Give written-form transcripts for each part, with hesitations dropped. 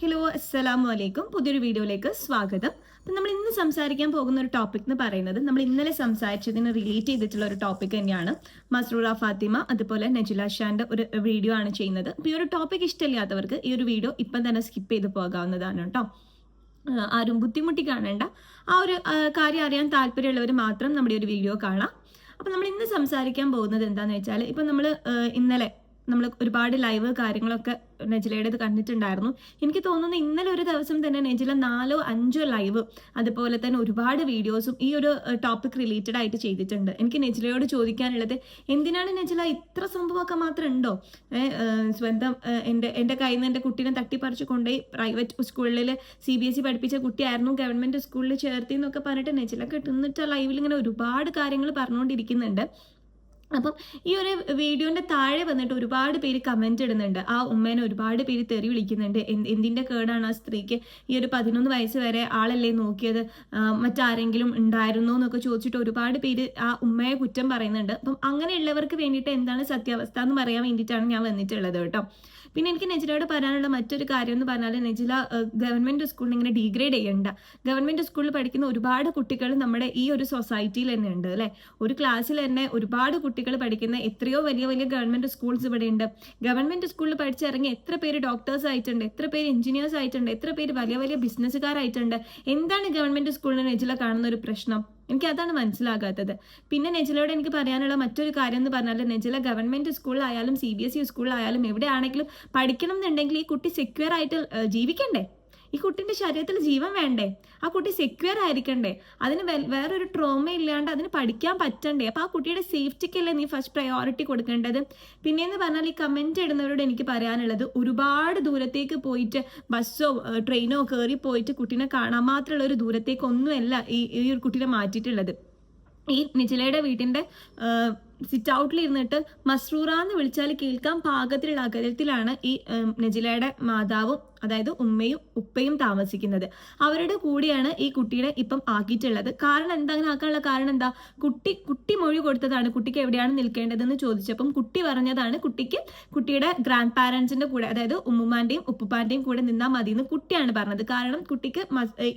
Hello അസ്സലാമു അലൈക്കും. പുതിയൊരു വീഡിയോയിലേക്ക് സ്വാഗതം. അപ്പം നമ്മൾ ഇന്ന് സംസാരിക്കാൻ പോകുന്ന ഒരു ടോപ്പിക് എന്ന് പറയുന്നത് നമ്മൾ ഇന്നലെ സംസാരിച്ചതിന് റിലേറ്റ് ചെയ്തിട്ടുള്ള ഒരു ടോപ്പിക് തന്നെയാണ്. മസ്റൂറ ഫാത്തിമ അതുപോലെ നജില ഷാന്റെ ഒരു വീഡിയോ ആണ് ചെയ്യുന്നത്. അപ്പോൾ ഈ ഒരു ടോപ്പിക് ഇഷ്ടമില്ലാത്തവർക്ക് ഈ ഒരു വീഡിയോ ഇപ്പം തന്നെ സ്കിപ്പ് ചെയ്ത് പോകാവുന്നതാണ് കേട്ടോ. ആരും ബുദ്ധിമുട്ടി കാണേണ്ട. ആ ഒരു കാര്യം അറിയാൻ താല്പര്യമുള്ളവർ മാത്രം നമ്മുടെ ഒരു വീഡിയോ കാണാം. അപ്പം നമ്മൾ ഇന്ന് സംസാരിക്കാൻ പോകുന്നത് എന്താണെന്ന് വെച്ചാൽ ഇപ്പം ഇന്നലെ നമ്മൾ ഒരുപാട് ലൈവ് കാര്യങ്ങളൊക്കെ നെജിലയുടേത് കണ്ടിട്ടുണ്ടായിരുന്നു. എനിക്ക് തോന്നുന്നു ഇന്നലെ ഒരു ദിവസം തന്നെ നെജില 4-5 ലൈവ് അതുപോലെ തന്നെ ഒരുപാട് വീഡിയോസും ഈ ഒരു ടോപ്പിക് റിലേറ്റഡ് ആയിട്ട് ചെയ്തിട്ടുണ്ട്. എനിക്ക് നെജിലയോട് ചോദിക്കാനുള്ളത്, എന്തിനാണ് നെജില ഇത്ര സംഭവമൊക്കെ മാത്രം ഉണ്ടോ? സ്വന്തം എൻ്റെ കയ്യിൽ നിന്ന് എൻ്റെ കുട്ടീനെ തട്ടിപ്പറിച്ച് കൊണ്ടുപോയി പ്രൈവറ്റ് സ്കൂളിൽ CBSE പഠിപ്പിച്ച കുട്ടിയായിരുന്നു, ഗവൺമെൻറ് സ്കൂളിൽ ചേർത്തി എന്നൊക്കെ പറഞ്ഞിട്ട് നെജില കിട്ടുന്നിട്ട് ലൈവിൽ ഇങ്ങനെ ഒരുപാട് കാര്യങ്ങൾ പറഞ്ഞുകൊണ്ടിരിക്കുന്നുണ്ട്. അപ്പം ഈ ഒരു വീഡിയോന്റെ താഴെ വന്നിട്ട് ഒരുപാട് പേര് കമന്റ് ഇടുന്നുണ്ട്. ആ ഉമ്മേനെ ഒരുപാട് പേര് തെറി വിളിക്കുന്നുണ്ട്. എന്തിന്റെ കേടാണ് ആ സ്ത്രീക്ക്, ഈ ഒരു 11 വയസ്സ് വരെ ആളല്ലേ നോക്കിയത്, മറ്റാരെങ്കിലും ഉണ്ടായിരുന്നോ എന്നൊക്കെ ചോദിച്ചിട്ട് ഒരുപാട് പേര് ആ ഉമ്മയെ കുറ്റം പറയുന്നുണ്ട്. അപ്പം അങ്ങനെയുള്ളവർക്ക് വേണ്ടിയിട്ട് എന്താണ് സത്യാവസ്ഥ എന്ന് പറയാൻ വേണ്ടിയിട്ടാണ് ഞാൻ വന്നിട്ടുള്ളത് കേട്ടോ. പിന്നെ എനിക്ക് നെജിലയോട് പറയാനുള്ള മറ്റൊരു കാര്യം എന്ന് പറഞ്ഞാൽ, നെജില ഗവൺമെന്റ് സ്കൂളിൽ ഇങ്ങനെ ഡീഗ്രേഡ് ചെയ്യണ്ട. ഗവൺമെന്റ് സ്കൂളിൽ പഠിക്കുന്ന ഒരുപാട് കുട്ടികൾ നമ്മുടെ ഈ ഒരു സൊസൈറ്റിയിൽ തന്നെ ഉണ്ട് അല്ലെ. ഒരു ക്ലാസ്സിൽ തന്നെ ഒരുപാട് കുട്ടികൾ പഠിക്കുന്ന എത്രയോ വലിയ വലിയ ഗവൺമെന്റ് സ്കൂൾസ് ഇവിടെ ഉണ്ട്. ഗവൺമെന്റ് സ്കൂളിൽ പഠിച്ചിറങ്ങി എത്ര പേര് ഡോക്ടേഴ്സ് ആയിട്ടുണ്ട്, എത്ര പേര് എഞ്ചിനീയേഴ്സ് ആയിട്ടുണ്ട്, എത്ര പേര് വലിയ വലിയ ബിസിനസ്സുകാരായിട്ടുണ്ട്. എന്താണ് ഗവൺമെന്റ് സ്കൂളിൽ നെജില കാണുന്ന ഒരു പ്രശ്നം? എനിക്ക് അതാണ് മനസ്സിലാകാത്തത്. പിന്നെ നെജിലയോട് എനിക്ക് പറയാനുള്ള മറ്റൊരു കാര്യം എന്ന് പറഞ്ഞാൽ, നെജില ഗവൺമെന്റ് സ്കൂളിലായാലും CBSE സ്കൂളിലായാലും എവിടെയാണെങ്കിലും പഠിക്കണം എന്നുണ്ടെങ്കിൽ ഈ കുട്ടി സെക്യൂർ ആയിട്ട് ജീവിക്കണ്ടേ? ഈ കുട്ടിന്റെ ശരീരത്തിൽ ജീവൻ വേണ്ടേ? ആ കുട്ടി സെക്യൂർ ആയിരിക്കണ്ടേ? അതിന് വേറൊരു ട്രോമ ഇല്ലാണ്ട് അതിന് പഠിക്കാൻ പറ്റണ്ടേ? അപ്പൊ ആ കുട്ടിയുടെ സേഫ്റ്റിക്കല്ലേ നീ ഫസ്റ്റ് പ്രയോറിറ്റി കൊടുക്കേണ്ടത്. പിന്നെയെന്ന് പറഞ്ഞാൽ ഈ കമന്റ് ഇടുന്നവരോട് എനിക്ക് പറയാനുള്ളത്, ഒരുപാട് ദൂരത്തേക്ക് പോയിട്ട് ബസ്സോ ട്രെയിനോ കയറി പോയിട്ട് കുട്ടീനെ കാണാൻ മാത്രമുള്ള ഒരു ദൂരത്തേക്ക് ഒന്നുമല്ല ഈ ഒരു കുട്ടീനെ മാറ്റിയിട്ടുള്ളത്. ഈ നെജിലയുടെ വീട്ടിന്റെ സിറ്റ് ഔട്ടിൽ ഇരുന്നിട്ട് മസ്റൂറ എന്ന് വിളിച്ചാൽ കേൾക്കാൻ പാകത്തിലുള്ള അകലത്തിലാണ് ഈ നെജിലയുടെ മാതാവും അതായത് ഉമ്മയും ഉപ്പയും താമസിക്കുന്നത്. അവരുടെ കൂടെയാണ് ഈ കുട്ടിയെ ഇപ്പം ആക്കിയിട്ടുള്ളത്. കാരണം എന്താ അങ്ങനെ ആക്കാനുള്ള കാരണം എന്താ? കുട്ടി മൊഴി കൊടുത്തതാണ് കുട്ടിക്ക് എവിടെയാണ് നിൽക്കേണ്ടതെന്ന് ചോദിച്ചപ്പം കുട്ടി പറഞ്ഞതാണ് കുട്ടിയുടെ ഗ്രാൻഡ് പാരന്റ്സിന്റെ കൂടെ, അതായത് ഉമ്മുമാന്റെയും ഉപ്പുപ്പാന്റെയും കൂടെ നിന്നാൽ മതി എന്ന് കുട്ടിയാണ് പറഞ്ഞത്. കാരണം കുട്ടിക്ക്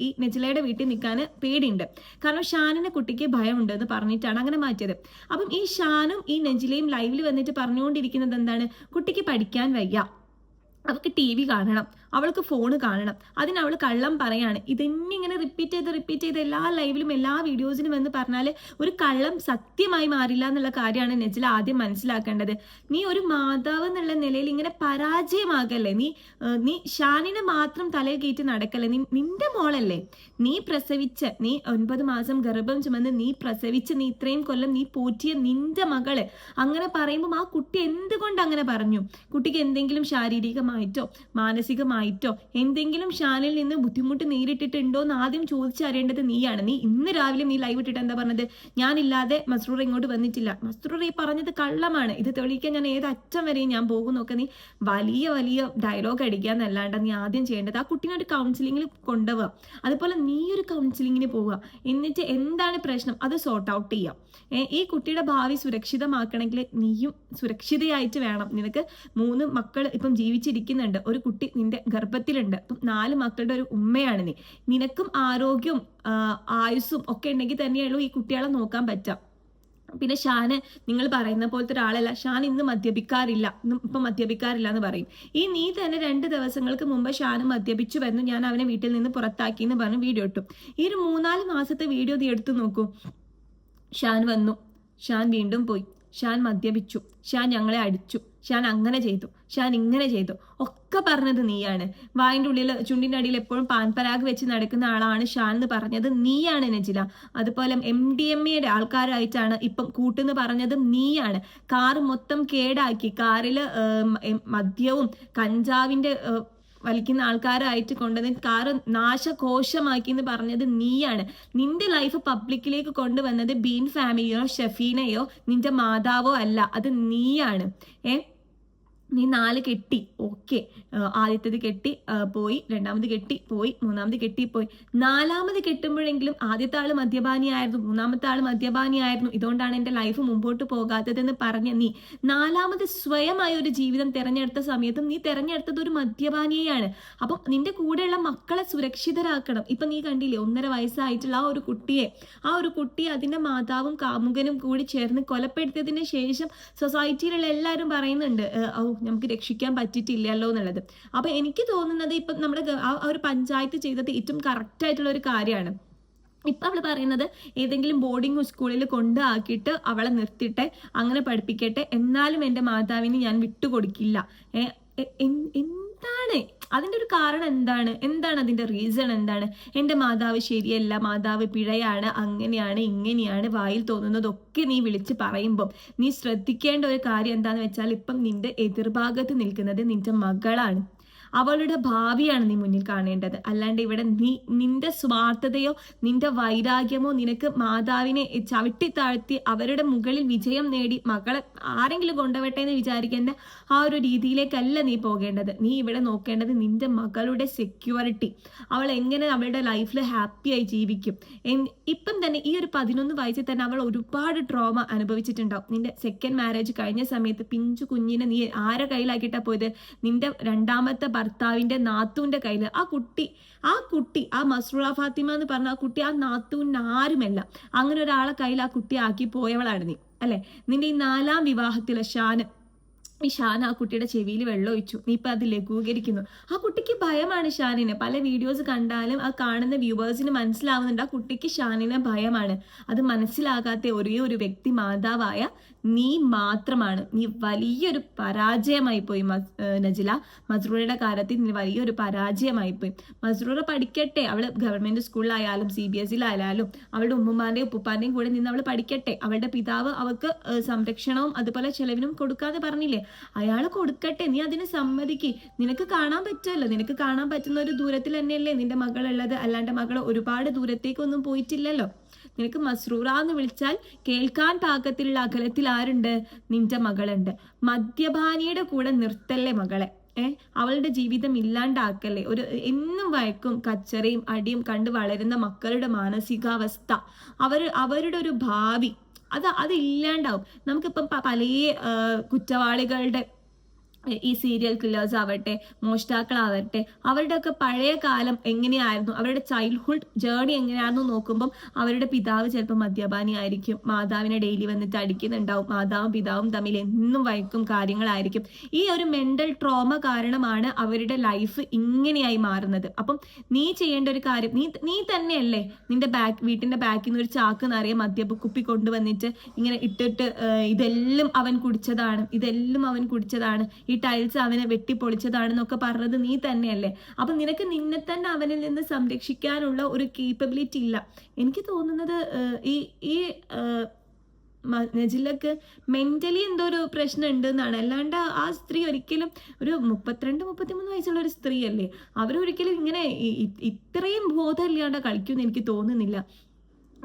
ഈ നെജിലയുടെ വീട്ടിൽ നിൽക്കാൻ പേടിയുണ്ട്. കാരണം ഷാനിനെ കുട്ടിക്ക് ഭയമുണ്ട് എന്ന് പറഞ്ഞിട്ടാണ് അങ്ങനെ മാറ്റിയത്. അപ്പം ഈ ഷാനും ഈ നെജിലയും ലൈവിൽ വന്നിട്ട് പറഞ്ഞുകൊണ്ടിരിക്കുന്നത് എന്താണ്? കുട്ടിക്ക് പഠിക്കാൻ വയ്യ, അവൾക്ക് TV കാണണം, അവൾക്ക് ഫോണ് കാണണം, അതിന് അവൾ കള്ളം പറയാണ്. ഇതന്നെ ഇങ്ങനെ റിപ്പീറ്റ് ചെയ്ത് എല്ലാ ലൈവിലും എല്ലാ വീഡിയോസിലും എന്ന് പറഞ്ഞാൽ ഒരു കള്ളം സത്യമായി മാറില്ല എന്നുള്ള കാര്യമാണ് നെജില ആദ്യം മനസ്സിലാക്കേണ്ടത്. നീ ഒരു മാതാവ് എന്നുള്ള നിലയിൽ ഇങ്ങനെ പരാജയമാകല്ലേ. നീ ഷാനിനെ മാത്രം തലയിൽ കയറ്റി നടക്കല്ലേ. നിന്റെ മോളല്ലേ, നീ 9 മാസം ഗർഭം ചുമന്ന് നീ ഇത്രയും കൊല്ലം നീ പോറ്റിയ നിന്റെ മകള് അങ്ങനെ പറയുമ്പോൾ ആ കുട്ടി എന്തുകൊണ്ട് അങ്ങനെ പറഞ്ഞു? കുട്ടിക്ക് എന്തെങ്കിലും ശാരീരികമായിട്ടോ മാനസികമായിട്ടോ എന്തെങ്കിലും ഷാനിൽ നിന്ന് ബുദ്ധിമുട്ട് നേരിട്ടിട്ടുണ്ടോ എന്ന് ആദ്യം ചോദിച്ചറിയേണ്ടത് നീയാണ്. നീ ഇന്ന് രാവിലെ നീ ലൈവ് ഇട്ടിട്ട് എന്താ പറഞ്ഞത്? ഞാനില്ലാതെ മസ്റൂറ ഇങ്ങോട്ട് വന്നിട്ടില്ല, മസ്റൂറ ഈ പറഞ്ഞത് കള്ളമാണ്, ഇത് തെളിയിക്കാൻ ഞാൻ ഏത് അറ്റം വരെയും ഞാൻ പോകുന്നൊക്കെ നീ വലിയ ഡയലോഗ് അടിക്കാന്നല്ലാണ്ട് നീ ആദ്യം ചെയ്യേണ്ടത് ആ കുട്ടീനെ ഒരു കൗൺസിലിങ്ങിൽ കൊണ്ടുപോവുക. അതുപോലെ നീ ഒരു കൗൺസിലിങ്ങിന് പോവുക. എന്നിട്ട് എന്താണ് പ്രശ്നം അത് സോർട്ട് ഔട്ട് ചെയ്യാം. ഈ കുട്ടിയുടെ ഭാവി സുരക്ഷിതമാക്കണമെങ്കിൽ നീയും സുരക്ഷിതയായിട്ട് വേണം. നിനക്ക് 3 മക്കൾ ഇപ്പം ജീവിച്ചിരിക്കുന്നുണ്ട്, ഒരു കുട്ടി നിന്റെ ഗർഭത്തിലുണ്ട്. അപ്പം 4 മക്കളുടെ ഒരു ഉമ്മയാണ് നീ. നിനക്കും ആരോഗ്യവും ആയുസ്സും ഒക്കെ ഉണ്ടെങ്കിൽ തന്നെയുള്ളൂ ഈ കുട്ടികളെ നോക്കാൻ പറ്റാം. പിന്നെ ഷാന് നിങ്ങൾ പറയുന്ന പോലത്തെ ഒരാളല്ല. ഷാൻ ഇന്ന് മദ്യപിക്കാറില്ല എന്ന് പറയും. നീ തന്നെ 2 ദിവസങ്ങൾക്ക് മുമ്പ് ഷാന് മദ്യപിച്ചു വന്നു, ഞാൻ അവനെ വീട്ടിൽ നിന്ന് പുറത്താക്കി എന്ന് പറഞ്ഞ് വീഡിയോ ഇട്ടു. ഈ ഒരു 3-4 മാസത്തെ വീഡിയോ നീ എടുത്തു നോക്കൂ. ഷാൻ വന്നു, ഷാൻ വീണ്ടും പോയി, ഷാൻ മദ്യപിച്ചു, ഷാൻ ഞങ്ങളെ അടിച്ചു, ഷാൻ അങ്ങനെ ചെയ്തു, ഷാൻ ഇങ്ങനെ ചെയ്തു ഒക്കെ പറഞ്ഞത് നീയാണ്. വായിൻ്റെ ഉള്ളിൽ ചുണ്ടിൻ്റെ അടിയിൽ എപ്പോഴും പാൻപരാഗ് വെച്ച് നടക്കുന്ന ആളാണ് ഷാൻ എന്ന് പറഞ്ഞത് നീയാണ് നെജില. അതുപോലെ MDMA ആൾക്കാരായിട്ടാണ് ഇപ്പം കൂട്ടെന്ന് പറഞ്ഞതും നീയാണ്. കാറ് മൊത്തം കേടാക്കി, കാറിൽ മദ്യവും കഞ്ചാവിൻ്റെ വലിക്കുന്ന ആൾക്കാരായിട്ട് കൊണ്ടുവന്ന് കാറ് നാശകോശമാക്കി എന്ന് പറഞ്ഞത് നീയാണ്. നിന്റെ ലൈഫ് പബ്ലിക്കിലേക്ക് കൊണ്ടുവന്നത് ബീൻ ഫാമിലിയോ ഷെഫീനയോ നിന്റെ മാതാവോ അല്ല, അത് നീയാണ്. നീ 4 കെട്ടി, ഓക്കെ, ആദ്യത്തേത് കെട്ടി പോയി, രണ്ടാമത് കെട്ടി പോയി, മൂന്നാമത് കെട്ടി പോയി, 4ാമത് കെട്ടുമ്പോഴെങ്കിലും ആദ്യത്തെ ആള് മദ്യപാനിയായിരുന്നു, മൂന്നാമത്തെ ആള് മദ്യപാനിയായിരുന്നു, ഇതുകൊണ്ടാണ് എൻ്റെ ലൈഫ് മുമ്പോട്ട് പോകാത്തതെന്ന് പറഞ്ഞ നീ 4ാമത് സ്വയമായ ഒരു ജീവിതം തിരഞ്ഞെടുത്ത സമയത്തും നീ തിരഞ്ഞെടുത്തത് ഒരു മദ്യപാനിയെയാണ്. അപ്പം നിന്റെ കൂടെയുള്ള മക്കളെ സുരക്ഷിതരാക്കണം. ഇപ്പൊ നീ കണ്ടില്ലേ, 1.5 വയസ്സായിട്ടുള്ള ആ ഒരു കുട്ടിയെ അതിന്റെ മാതാവും കാമുകനും കൂടി ചേർന്ന് കൊലപ്പെടുത്തിയതിന് ശേഷം സൊസൈറ്റിയിലുള്ള എല്ലാവരും പറയുന്നുണ്ട്, നമുക്ക് രക്ഷിക്കാൻ പറ്റിയിട്ടില്ലല്ലോ എന്നുള്ളത്. അപ്പൊ എനിക്ക് തോന്നുന്നത് ഇപ്പം നമ്മുടെ ആ ഒരു പഞ്ചായത്ത് ചെയ്തത് ഏറ്റവും കറക്റ്റ് ആയിട്ടുള്ള ഒരു കാര്യമാണ്. ഇപ്പൊ അവള് പറയുന്നത് ഏതെങ്കിലും ബോർഡിംഗ് സ്കൂളിൽ കൊണ്ടാക്കിയിട്ട് അവളെ നിർത്തിട്ടെ, അങ്ങനെ പഠിപ്പിക്കട്ടെ, എന്നാലും എൻ്റെ മാതാവിന് ഞാൻ വിട്ടുകൊടുക്കില്ല. എന്താണ് അതിൻ്റെ ഒരു കാരണം? എന്താണ് അതിൻ്റെ റീസൺ? എന്താണ്? എൻ്റെ മാതാവ് ശരിയല്ല, മാതാവ് പിഴയാണ്, അങ്ങനെയാണ്, ഇങ്ങനെയാണ്, വായിൽ തോന്നുന്നതൊക്കെ നീ വിളിച്ച് പറയുമ്പം നീ ശ്രദ്ധിക്കേണ്ട ഒരു കാര്യം എന്താണെന്ന് വെച്ചാൽ, ഇപ്പം നിന്റെ എതിർഭാഗത്ത് നിൽക്കുന്നത് നിന്റെ മകളാണ്. അവളുടെ ഭാവിയാണ് നീ മുന്നിൽ കാണേണ്ടത്. അല്ലാണ്ട് ഇവിടെ നിന്റെ സ്വാർത്ഥതയോ നിന്റെ വൈരാഗ്യമോ നിനക്ക് മാതാവിനെ ചവിട്ടി താഴ്ത്തി അവരുടെ മുകളിൽ വിജയം നേടി മകളെ ആരെങ്കിലും കൊണ്ടുവട്ടെ എന്ന് വിചാരിക്കേണ്ട ആ ഒരു രീതിയിലേക്കല്ല നീ പോകേണ്ടത്. നീ ഇവിടെ നോക്കേണ്ടത് നിന്റെ മകളുടെ സെക്യൂരിറ്റി, അവൾ എങ്ങനെ അവളുടെ ലൈഫിൽ ഹാപ്പിയായി ജീവിക്കും. ഇപ്പം തന്നെ ഈ ഒരു 11 വയസ്സിൽ തന്നെ അവൾ ഒരുപാട് ട്രോമ അനുഭവിച്ചിട്ടുണ്ടാവും. നിന്റെ സെക്കൻഡ് മാരേജ് കഴിഞ്ഞ സമയത്ത് പിഞ്ചു കുഞ്ഞിനെ നീ ആരെ കയ്യിലാക്കിയിട്ടാ പോയത്? നിന്റെ രണ്ടാമത്തെ ഭർത്താവിന്റെ നാത്തൂന്റെ കയ്യിൽ. ആ കുട്ടി ആ മസ്റൂറ ഫാത്തിമ എന്ന് പറഞ്ഞ ആ കുട്ടി ആ നാത്തൂന് ആരുമല്ല. അങ്ങനെ ഒരാളെ കയ്യിൽ ആ കുട്ടി ആക്കി പോയവളാണ് നീ, അല്ലെ? നിന്റെ ഈ 4ാം വിവാഹത്തിലെ ഷാൻ ആ കുട്ടിയുടെ ചെവിയിൽ വെള്ളം ഒഴിച്ചു. നീ ഇപ്പൊ അത് ലഘൂകരിക്കുന്നു. ആ കുട്ടിക്ക് ഭയമാണ് ഷാനിനെ. പല വീഡിയോസ് കണ്ടാലും ആ കാണുന്ന വ്യൂവേഴ്സിന് മനസ്സിലാവുന്നുണ്ട് ആ കുട്ടിക്ക് ഷാനിനെ ഭയമാണ്. അത് മനസ്സിലാകാത്ത ഒരേ ഒരു വ്യക്തി മാതാവായ നീ മാത്രമാണ്. നീ വലിയൊരു പരാജയമായി പോയി നജില. മസ്റൂറയുടെ കാര്യത്തിൽ നീ വലിയൊരു പരാജയമായി പോയി. മസ്റൂറ പഠിക്കട്ടെ, അവള് ഗവൺമെന്റ് സ്കൂളിലായാലും CBSE-ലായാലും അവളുടെ ഉമ്മുമാന്റെയും ഉപ്പുപ്പാന്റെയും കൂടെ നിന്ന് അവൾ പഠിക്കട്ടെ. അവളുടെ പിതാവ് അവൾക്ക് സംരക്ഷണവും അതുപോലെ ചെലവിനും കൊടുക്കാതെ പറഞ്ഞില്ലേ, അയാൾ കൊടുക്കട്ടെ. നീ അതിന് സമ്മതിക്ക്. നിനക്ക് കാണാൻ പറ്റുമല്ലോ, നിനക്ക് കാണാൻ പറ്റുന്ന ഒരു ദൂരത്തിൽ തന്നെയല്ലേ നിന്റെ മകളുള്ളത്. അല്ലാണ്ട് മകൾ ഒരുപാട് ദൂരത്തേക്കൊന്നും പോയിട്ടില്ലല്ലോ. നിനക്ക് മസ്റൂറ എന്ന് വിളിച്ചാൽ കേൾക്കാൻ പാകത്തിലുള്ള അകലത്തിൽ ആരുണ്ട്? നിന്റെ മകളുണ്ട്. മദ്യപാനിയുടെ കൂടെ നിർത്തല്ലേ മകളെ. അവളുടെ ജീവിതം ഇല്ലാണ്ടാക്കല്ലേ. എന്നും വഴക്കും കച്ചറയും അടിയും കണ്ട് വളരുന്ന മക്കളുടെ മാനസികാവസ്ഥ, അവരുടെ ഒരു ഭാവി അത് ഇല്ലാണ്ടാവും. നമുക്കിപ്പം പല കുറ്റവാളികളുടെ ഈ സീരിയൽ കില്ലേഴ്സ് ആവട്ടെ, മോഷ്ടാക്കളാവട്ടെ, അവരുടെയൊക്കെ പഴയ കാലം എങ്ങനെയായിരുന്നു, അവരുടെ ചൈൽഡ്ഹുഡ് ജേർണി എങ്ങനെയായിരുന്നു നോക്കുമ്പം അവരുടെ പിതാവ് ചിലപ്പോൾ മദ്യപാനി ആയിരിക്കും, മാതാവിനെ ഡെയിലി വന്നിട്ട് അടിക്കുന്നുണ്ടാവും, മാതാവും പിതാവും തമ്മിൽ എന്നും വഴക്കും കാര്യങ്ങളായിരിക്കും. ഈ ഒരു മെന്റൽ ട്രോമ കാരണമാണ് അവരുടെ ലൈഫ് ഇങ്ങനെയായി മാറുന്നത്. അപ്പം നീ ചെയ്യേണ്ട ഒരു കാര്യം, നീ തന്നെയല്ലേ നിന്റെ വീട്ടിന്റെ ബാക്കിൽ നിന്ന് ഒരു ചാക്ക് നിറയെ മദ്യക്കുപ്പി കൊണ്ടുവന്നിട്ട് ഇങ്ങനെ ഇട്ടിട്ട് ഇതെല്ലാം അവൻ കുടിച്ചതാണ്, ഈ ടൈൽസ് അവനെ വെട്ടിപ്പൊളിച്ചതാണെന്നൊക്കെ പറഞ്ഞത് നീ തന്നെയല്ലേ. അപ്പൊ നിനക്ക് നിന്നെ തന്നെ അവനിൽ നിന്ന് സംരക്ഷിക്കാനുള്ള ഒരു കേപ്പബിലിറ്റി ഇല്ല. എനിക്ക് തോന്നുന്നത് ഈ നജിലക്ക് മെന്റലി എന്തോ ഒരു പ്രശ്നം ഉണ്ട് എന്നാണ്. അല്ലാണ്ട് ആ സ്ത്രീ ഒരിക്കലും ഒരു 32-33 വയസ്സുള്ള ഒരു സ്ത്രീ അല്ലേ, അവരൊരിക്കലും ഇങ്ങനെ ഇത്രയും ബോധമില്ലാണ്ട് കളിക്കുമെന്ന് എനിക്ക് തോന്നുന്നില്ല.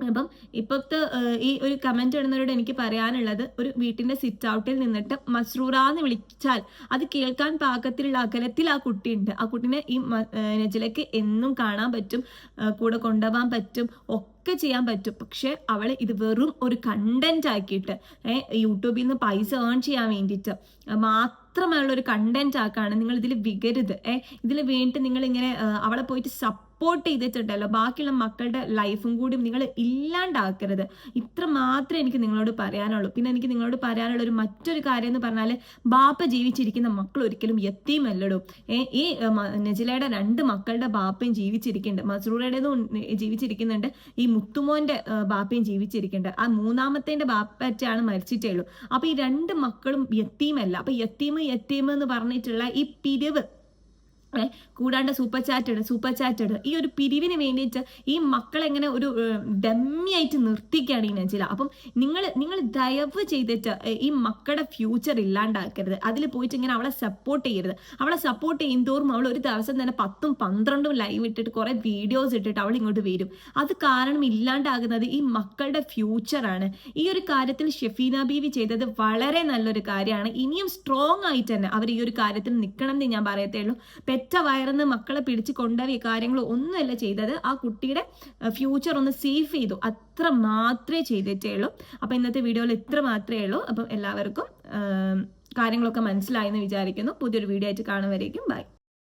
അപ്പം ഇപ്പോഴത്തെ ഈ ഒരു കമന്റ് ഇടുന്നവരോട് എനിക്ക് പറയാനുള്ളത്, ഒരു വീട്ടിന്റെ സിറ്റ് ഔട്ടിൽ നിന്നിട്ട് മസ്റൂറ എന്ന് വിളിച്ചാൽ അത് കേൾക്കാൻ പാകത്തിലുള്ള അകലത്തിൽ ആ കുട്ടിയുണ്ട്. ആ കുട്ടീനെ ഈ നജിലയ്ക്ക് എന്നും കാണാൻ പറ്റും, കൂടെ കൊണ്ടുപോകാൻ പറ്റും, ഒക്കെ ചെയ്യാൻ പറ്റും. പക്ഷെ അവൾ ഇത് വെറും ഒരു കണ്ടന്റ് ആക്കിയിട്ട് യൂട്യൂബിൽ നിന്ന് പൈസ ഏൺ ചെയ്യാൻ വേണ്ടിയിട്ട് മാത്രമുള്ള ഒരു കണ്ടന്റ് ആക്കാണ്. നിങ്ങൾ ഇതിൽ വികരുത്. ഇതിൽ വേണ്ടിയിട്ട് നിങ്ങൾ ഇങ്ങനെ അവളെ പോയിട്ട് സപ്പോർട്ട് ചെയ്തിട്ടുണ്ടല്ലോ, ബാക്കിയുള്ള മക്കളുടെ ലൈഫും കൂടി നിങ്ങൾ ഇല്ലാണ്ടാക്കരുത്. ഇത്ര മാത്രമേ എനിക്ക് നിങ്ങളോട് പറയാനുള്ളൂ. പിന്നെ എനിക്ക് നിങ്ങളോട് പറയാനുള്ള മറ്റൊരു കാര്യം എന്ന് പറഞ്ഞാൽ, ബാപ്പ ജീവിച്ചിരിക്കുന്ന മക്കൾ ഒരിക്കലും യത്തീമല്ലടോ. ഈ നജിലയുടെ 2 മക്കളുടെ ബാപ്പയും ജീവിച്ചിരിക്കുന്നുണ്ട്, മസ്റൂറയുടേതും ജീവിച്ചിരിക്കുന്നുണ്ട്, ഈ മുത്തുമോന്റെ ബാപ്പയും ജീവിച്ചിരിക്കുന്നുണ്ട്. ആ 3ാമത്തെ ബാപ്പറ്റാണ് മരിച്ചിട്ടേ ഉള്ളൂ. അപ്പൊ ഈ 2 മക്കളും യത്തീമല്ല. അപ്പൊ യത്തീം എന്ന് പറഞ്ഞിട്ടുള്ള ഈ പിരിവ് കൂടാണ്ട് സൂപ്പർ ചാറ്റഡ് ഈ ഒരു പിരിവിന് വേണ്ടിയിട്ട് ഈ മക്കളെങ്ങനെ ഒരു ഡമ്മിയായിട്ട് നിർത്തിക്കുകയാണ് ഈ നജില. അപ്പം നിങ്ങൾ ദയവ് ചെയ്തിട്ട് ഈ മക്കളുടെ ഫ്യൂച്ചർ ഇല്ലാണ്ടാക്കരുത്. അതിൽ പോയിട്ട് ഇങ്ങനെ അവളെ സപ്പോർട്ട് ചെയ്യരുത്. അവളെ സപ്പോർട്ട് ചെയ്യുന്തോറും അവൾ ഒരു ദിവസം തന്നെ 10ഉം 12ഉം ലൈവ് ഇട്ടിട്ട് കുറെ വീഡിയോസ് ഇട്ടിട്ട് അവൾ ഇങ്ങോട്ട് വരും. അത് കാരണം ഇല്ലാണ്ടാകുന്നത് ഈ മക്കളുടെ ഫ്യൂച്ചറാണ്. ഈ ഒരു കാര്യത്തിൽ ഷെഫീന ബീവി ചെയ്തത് വളരെ നല്ലൊരു കാര്യമാണ്. ഇനിയും സ്ട്രോങ് ആയിട്ട് തന്നെ അവർ ഈ ഒരു കാര്യത്തിൽ നിൽക്കണം എന്ന് ഞാൻ പറയത്തേ ഉള്ളൂ. പെറ്റ വയറുന്ന് മക്കളെ പിടിച്ച് കൊണ്ടുപോയി കാര്യങ്ങൾ ഒന്നുമല്ല ചെയ്തത്. ആ കുട്ടിയുടെ ഫ്യൂച്ചർ ഒന്ന് സേവ് ചെയ്തു, അത്ര മാത്രമേ ചെയ്തിട്ടേ ഉള്ളൂ. അപ്പം ഇന്നത്തെ വീഡിയോയിൽ ഇത്ര മാത്രമേ ഉള്ളൂ. അപ്പം എല്ലാവർക്കും കാര്യങ്ങളൊക്കെ മനസ്സിലായെന്ന് വിചാരിക്കുന്നു. പുതിയൊരു വീഡിയോ ആയിട്ട് കാണുന്നവരേക്കും ബൈ.